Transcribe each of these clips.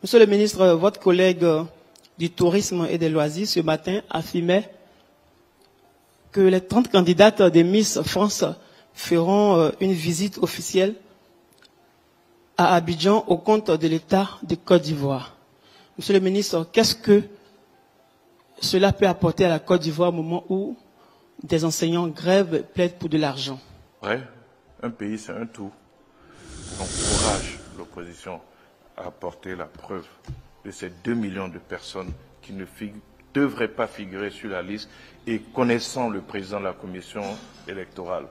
Monsieur le ministre, votre collègue du tourisme et des loisirs ce matin affirmait que les 30 candidates des Miss France feront une visite officielle à Abidjan au compte de l'État de Côte d'Ivoire. Monsieur le ministre, qu'est-ce que cela peut apporter à la Côte d'Ivoire au moment où des enseignants grèvent et plaident pour de l'argent? Ouais, un pays c'est un tout. J'encourage l'opposition à apporter la preuve de ces 2 millions de personnes qui ne devraient pas figurer sur la liste, et connaissant le président de la commission électorale,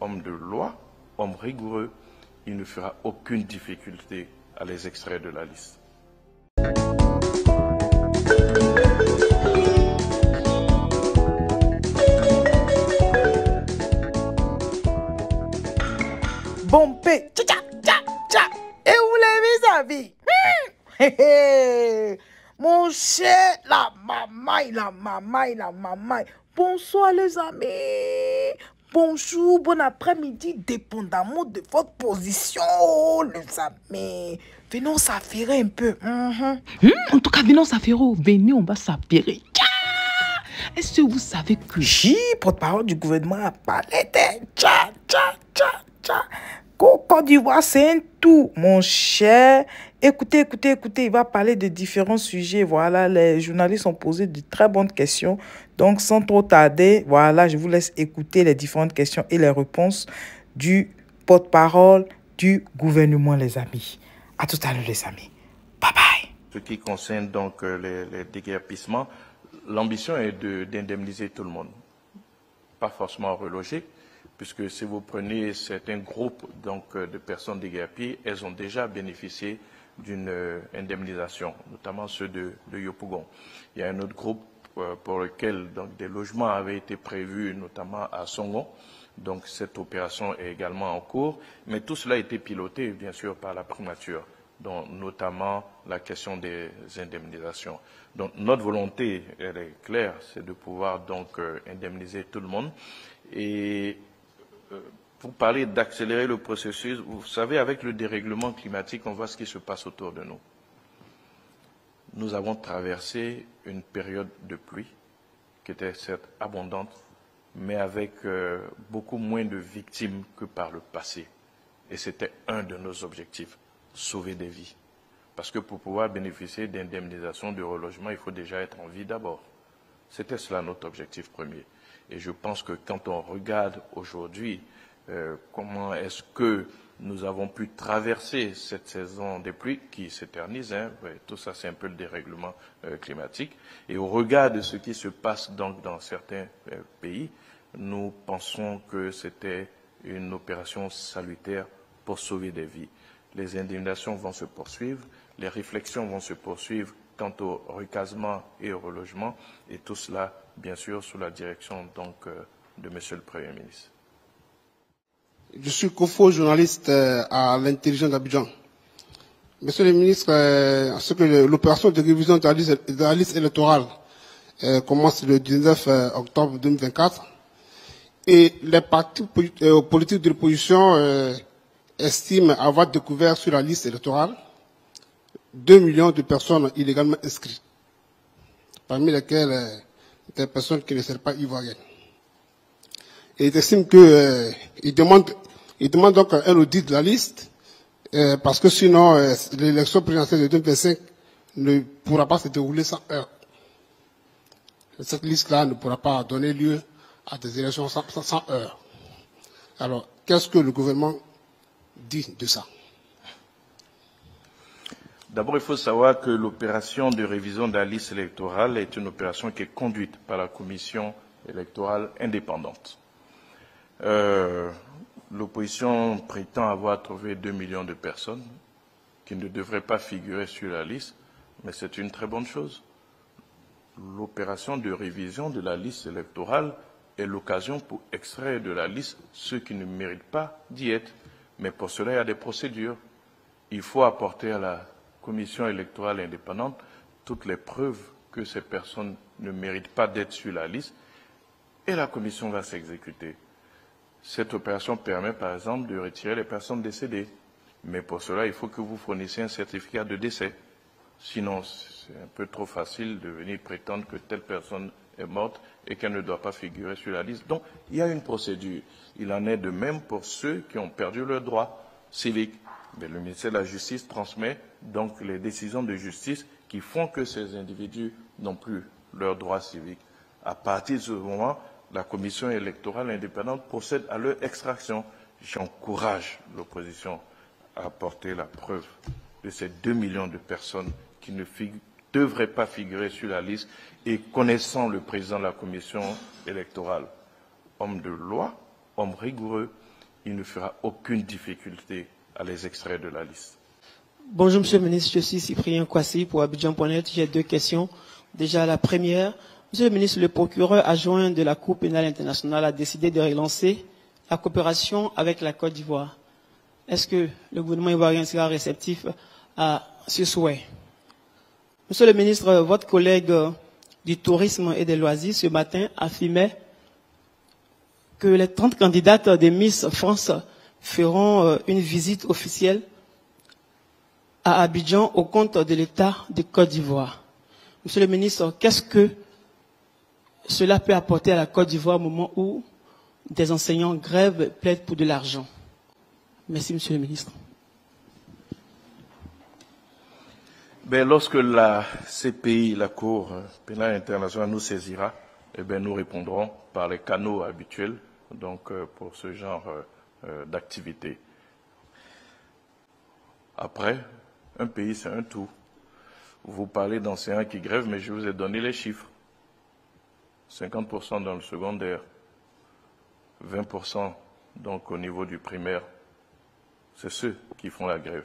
homme de loi, homme rigoureux, il ne fera aucune difficulté à les extraire de la liste. Bompé, tcha tcha tcha tcha. Et où les vis-à-vis? Mon cher, la maman. Bonsoir les amis. Bonjour, bon après-midi, dépendamment de votre position, les amis. Venons s'affairer un peu. En tout cas, venons s'affairer. Venez, on va s'affairer. Est-ce que vous savez que... Porte-parole du gouvernement a parlé de tcha. Côte d'Ivoire, c'est un tout, mon cher. Écoutez, il va parler de différents sujets. Voilà, les journalistes ont posé de très bonnes questions. Donc, sans trop tarder, voilà, je vous laisse écouter les différentes questions et les réponses du porte-parole du gouvernement, les amis. À tout à l'heure, les amis. Bye bye. Ce qui concerne donc les déguerpissements, l'ambition est d'indemniser tout le monde. Pas forcément reloger, puisque si vous prenez certains groupes donc, de personnes déguerpies, elles ont déjà bénéficié d'une indemnisation, notamment ceux de Yopougon. Il y a un autre groupe pour lequel donc, des logements avaient été prévus, notamment à Songon. Donc cette opération est également en cours, mais tout cela a été piloté, bien sûr, par la primature, dont notamment la question des indemnisations. Donc notre volonté, elle est claire, c'est de pouvoir donc indemniser tout le monde. Et pour parler d'accélérer le processus, vous savez, avec le dérèglement climatique, on voit ce qui se passe autour de nous. Nous avons traversé une période de pluie qui était certes abondante, mais avec beaucoup moins de victimes que par le passé. Et c'était un de nos objectifs, sauver des vies. Parce que pour pouvoir bénéficier d'indemnisation, de relogement, il faut déjà être en vie d'abord. C'était cela notre objectif premier. Et je pense que quand on regarde aujourd'hui comment est-ce que nous avons pu traverser cette saison des pluies qui s'éternise, tout ça c'est un peu le dérèglement climatique, et au regard de ce qui se passe donc dans certains pays, nous pensons que c'était une opération salutaire pour sauver des vies. Les indemnisations vont se poursuivre, les réflexions vont se poursuivre quant au recasement et au relogement, et tout cela, bien sûr, sous la direction donc de Monsieur le Premier ministre. Je suis Kofo, journaliste à l'intelligence d'Abidjan. Monsieur le ministre, ce que l'opération de révision de la liste électorale commence le 19 octobre 2024, et les partis politiques de l'opposition estiment avoir découvert sur la liste électorale 2 millions de personnes illégalement inscrites, parmi lesquelles des personnes qui ne sont pas ivoiriennes. Et ils estiment qu'ils demandent donc un audit de la liste, parce que sinon, l'élection présidentielle de 2025 ne pourra pas se dérouler sans heure. Cette liste-là ne pourra pas donner lieu à des élections sans heure. Alors, qu'est-ce que le gouvernement dit de ça? D'abord, il faut savoir que l'opération de révision de la liste électorale est une opération qui est conduite par la commission électorale indépendante. L'opposition prétend avoir trouvé 2 millions de personnes qui ne devraient pas figurer sur la liste, mais c'est une très bonne chose. L'opération de révision de la liste électorale est l'occasion pour extraire de la liste ceux qui ne méritent pas d'y être. Mais pour cela, il y a des procédures. Il faut apporter à la commission électorale indépendante toutes les preuves que ces personnes ne méritent pas d'être sur la liste, et la commission va s'exécuter. Cette opération permet, par exemple, de retirer les personnes décédées. Mais pour cela, il faut que vous fournissiez un certificat de décès. Sinon, c'est un peu trop facile de venir prétendre que telle personne est morte et qu'elle ne doit pas figurer sur la liste. Donc, il y a une procédure. Il en est de même pour ceux qui ont perdu leurs droits civiques. Mais le ministère de la Justice transmet donc les décisions de justice qui font que ces individus n'ont plus leurs droits civiques. À partir de ce moment, la commission électorale indépendante procède à leur extraction. J'encourage l'opposition à apporter la preuve de ces 2 millions de personnes qui ne devraient pas figurer sur la liste et connaissant le président de la commission électorale, homme de loi, homme rigoureux, il ne fera aucune difficulté à les extraire de la liste. Bonjour Monsieur le ministre, je suis Cyprien Kwasi pour Abidjan.net. J'ai 2 questions. Déjà la première, Monsieur le ministre, le procureur adjoint de la Cour pénale internationale a décidé de relancer la coopération avec la Côte d'Ivoire. Est-ce que le gouvernement ivoirien sera réceptif à ce souhait? Monsieur le ministre, votre collègue du tourisme et des loisirs ce matin affirmait que les 30 candidates des Miss France feront une visite officielle à Abidjan au compte de l'État de Côte d'Ivoire. Monsieur le ministre, qu'est-ce que cela peut apporter à la Côte d'Ivoire au moment où des enseignants grèvent, plaident pour de l'argent? Merci, Monsieur le ministre. Ben, lorsque la CPI, la Cour pénale internationale, nous saisira, eh ben, nous répondrons par les canaux habituels donc, pour ce genre d'activité. Après, un pays, c'est un tout. Vous parlez d'enseignants qui grèvent, mais je vous ai donné les chiffres. 50% dans le secondaire, 20% donc au niveau du primaire. C'est ceux qui font la grève.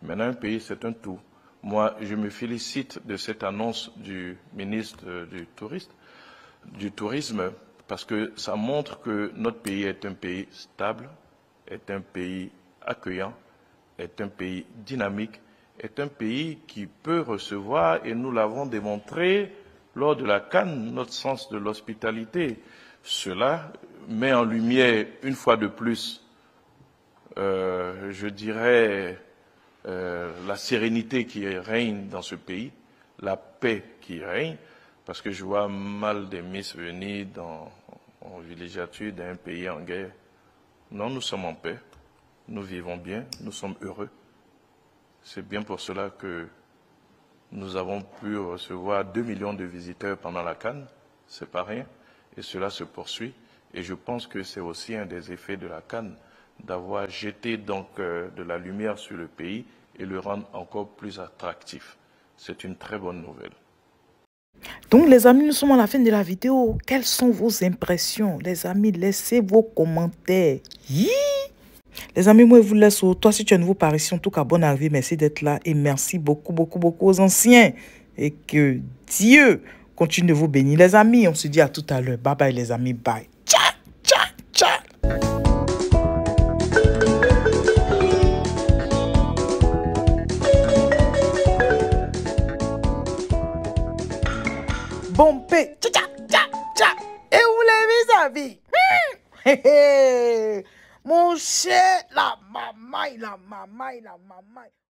Maintenant, un pays, c'est un tout. Moi, je me félicite de cette annonce du ministre du Tourisme, parce que ça montre que notre pays est un pays stable, est un pays accueillant, est un pays dynamique, est un pays qui peut recevoir, et nous l'avons démontré lors de la CAN, notre sens de l'hospitalité. Cela met en lumière, une fois de plus, je dirais, la sérénité qui règne dans ce pays, la paix qui règne, parce que je vois mal des Miss venir en villégiature d'un pays en guerre. Non, nous sommes en paix, nous vivons bien, nous sommes heureux. C'est bien pour cela que nous avons pu recevoir 2 millions de visiteurs pendant la CAN, c'est pas rien, et cela se poursuit. Et je pense que c'est aussi un des effets de la CAN, d'avoir jeté donc de la lumière sur le pays et le rendre encore plus attractif. C'est une très bonne nouvelle. Donc les amis, nous sommes à la fin de la vidéo. Quelles sont vos impressions? Les amis, laissez vos commentaires. Les amis, moi je vous laisse. Toi, si tu es nouveau par ici, en tout cas, bonne arrivée, merci d'être là. Et merci beaucoup, beaucoup, beaucoup aux anciens. Et que Dieu continue de vous bénir. Les amis, on se dit à tout à l'heure. Bye bye les amis, bye. Ciao, ciao, ciao. Bon paix. Ciao, ciao, ciao. Et où les amis? Mon cher, la maman.